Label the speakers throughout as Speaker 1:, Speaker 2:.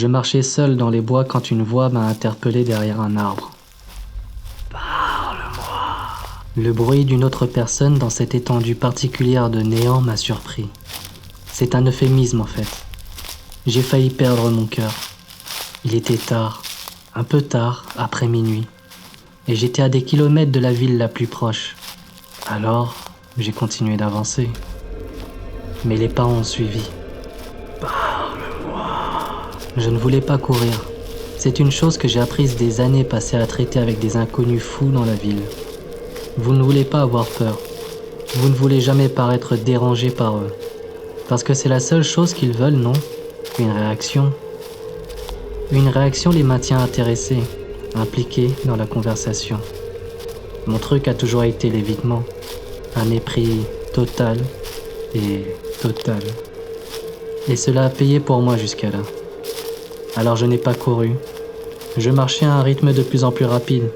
Speaker 1: Je marchais seul dans les bois quand une voix m'a interpellé derrière un arbre. Le bruit d'une autre personne dans cette étendue particulière de néant m'a surpris. C'est un euphémisme en fait. J'ai failli perdre mon cœur. Il était tard, un peu tard, après minuit, et j'étais à des kilomètres de la ville la plus proche. Alors, j'ai continué d'avancer. Mais les pas ont suivi. Je ne voulais pas courir. C'est une chose que j'ai apprise des années passées à traiter avec des inconnus fous dans la ville. Vous ne voulez pas avoir peur. Vous ne voulez jamais paraître dérangé par eux. Parce que c'est la seule chose qu'ils veulent, non? Une réaction. Une réaction les maintient intéressés, impliqués dans la conversation. Mon truc a toujours été l'évitement. Un mépris total et total. Et cela a payé pour moi jusqu'à là. Alors je n'ai pas couru. Je marchais à un rythme de plus en plus rapide,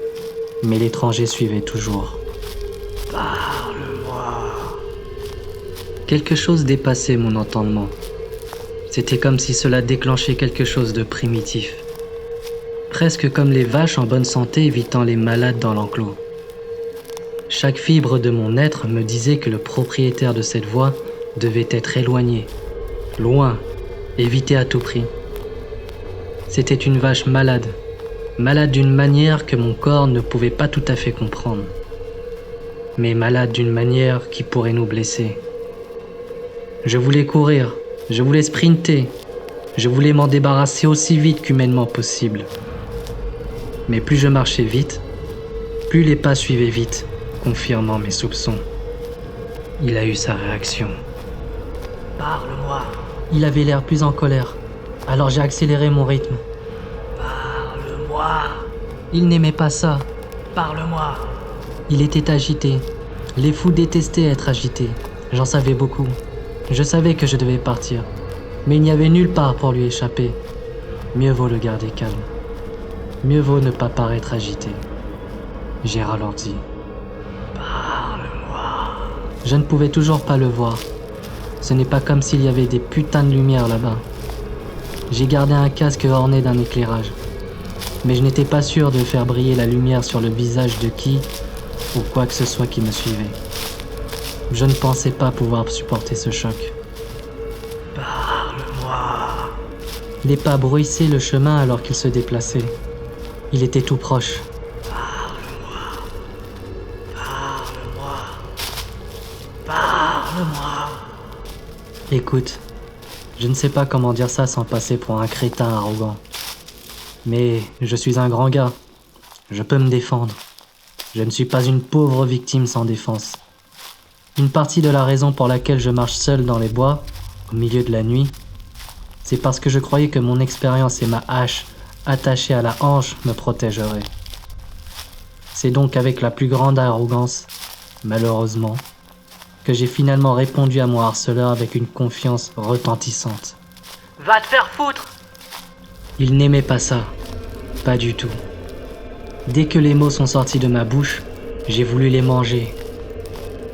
Speaker 1: mais l'étranger suivait toujours. Parle-moi. Quelque chose dépassait mon entendement. C'était comme si cela déclenchait quelque chose de primitif. Presque comme les vaches en bonne santé évitant les malades dans l'enclos. Chaque fibre de mon être me disait que le propriétaire de cette voix devait être éloigné, loin, évité à tout prix. C'était une vache malade, malade d'une manière que mon corps ne pouvait pas tout à fait comprendre, mais malade d'une manière qui pourrait nous blesser. Je voulais courir, je voulais sprinter, je voulais m'en débarrasser aussi vite qu'humainement possible. Mais plus je marchais vite, plus les pas suivaient vite, confirmant mes soupçons. Il a eu sa réaction. Parle-moi. Il avait l'air plus en colère, alors j'ai accéléré mon rythme. Parle-moi. Il n'aimait pas ça. Parle-moi. Il était agité. Les fous détestaient être agités. J'en savais beaucoup. Je savais que je devais partir, mais il n'y avait nulle part pour lui échapper. Mieux vaut le garder calme. Mieux vaut ne pas paraître agité. J'ai ralenti. Parle-moi. Je ne pouvais toujours pas le voir. Ce n'est pas comme s'il y avait des putains de lumière là-bas. J'ai gardé un casque orné d'un éclairage, mais je n'étais pas sûr de faire briller la lumière sur le visage de qui ou quoi que ce soit qui me suivait. Je ne pensais pas pouvoir supporter ce choc. Parle-moi. Les pas bruissaient le chemin alors qu'il se déplaçait. Il était tout proche. Parle-moi. Parle-moi. Parle-moi. Écoute, je ne sais pas comment dire ça sans passer pour un crétin arrogant. Mais je suis un grand gars. Je peux me défendre. Je ne suis pas une pauvre victime sans défense. Une partie de la raison pour laquelle je marche seul dans les bois, au milieu de la nuit, c'est parce que je croyais que mon expérience et ma hache attachée à la hanche me protégeraient. C'est donc avec la plus grande arrogance, malheureusement, que j'ai finalement répondu à mon harceleur avec une confiance retentissante. Va te faire foutre! Il n'aimait pas ça, pas du tout. Dès que les mots sont sortis de ma bouche, j'ai voulu les manger.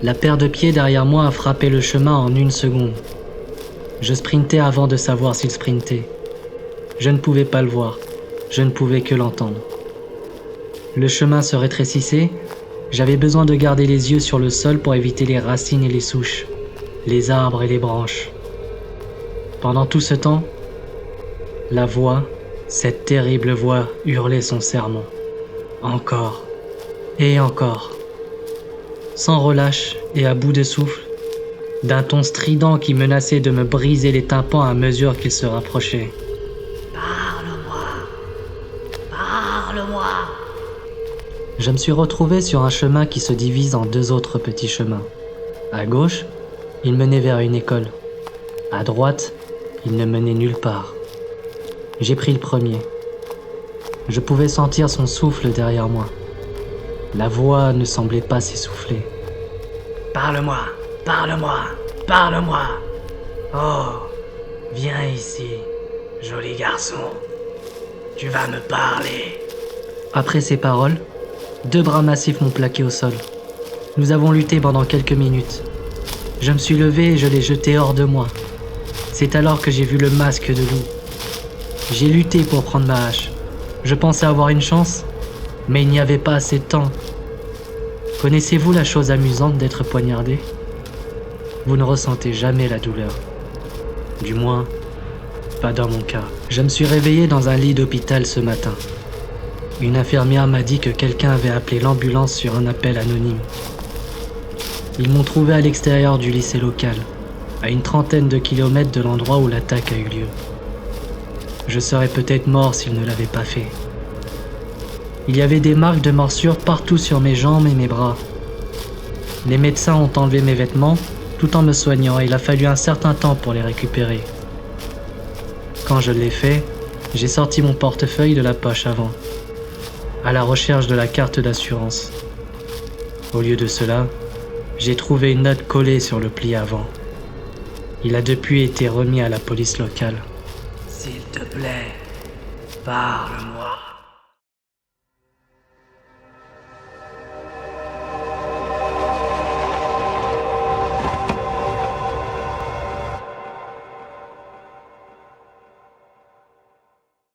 Speaker 1: La paire de pieds derrière moi a frappé le chemin en 1 seconde. Je sprintais avant de savoir s'il sprintait. Je ne pouvais pas le voir, je ne pouvais que l'entendre. Le chemin se rétrécissait, j'avais besoin de garder les yeux sur le sol pour éviter les racines et les souches, les arbres et les branches. Pendant tout ce temps, la voix, cette terrible voix, hurlait son sermon. Encore et encore. Sans relâche et à bout de souffle, d'un ton strident qui menaçait de me briser les tympans à mesure qu'il se rapprochait. Parle-moi. Parle-moi. Je me suis retrouvé sur un chemin qui se divise en 2 autres petits chemins. À gauche, il menait vers une école. À droite, il ne menait nulle part. J'ai pris le premier. Je pouvais sentir son souffle derrière moi. La voix ne semblait pas s'essouffler. Parle-moi, parle-moi, parle-moi. Oh, viens ici, joli garçon. Tu vas me parler. Après ces paroles, 2 bras massifs m'ont plaqué au sol. Nous avons lutté pendant quelques minutes. Je me suis levé et je l'ai jeté hors de moi. C'est alors que j'ai vu le masque de loup. J'ai lutté pour prendre ma hache. Je pensais avoir une chance, mais il n'y avait pas assez de temps. Connaissez-vous la chose amusante d'être poignardé? Vous ne ressentez jamais la douleur. Du moins, pas dans mon cas. Je me suis réveillé dans un lit d'hôpital ce matin. Une infirmière m'a dit que quelqu'un avait appelé l'ambulance sur un appel anonyme. Ils m'ont trouvé à l'extérieur du lycée local, à une trentaine de kilomètres de l'endroit où l'attaque a eu lieu. Je serais peut-être mort s'ils ne l'avaient pas fait. Il y avait des marques de morsures partout sur mes jambes et mes bras. Les médecins ont enlevé mes vêtements tout en me soignant et il a fallu un certain temps pour les récupérer. Quand je l'ai fait, j'ai sorti mon portefeuille de la poche avant, à la recherche de la carte d'assurance. Au lieu de cela, j'ai trouvé une note collée sur le pli avant. Il a depuis été remis à la police locale.
Speaker 2: S'il te plaît, parle-moi.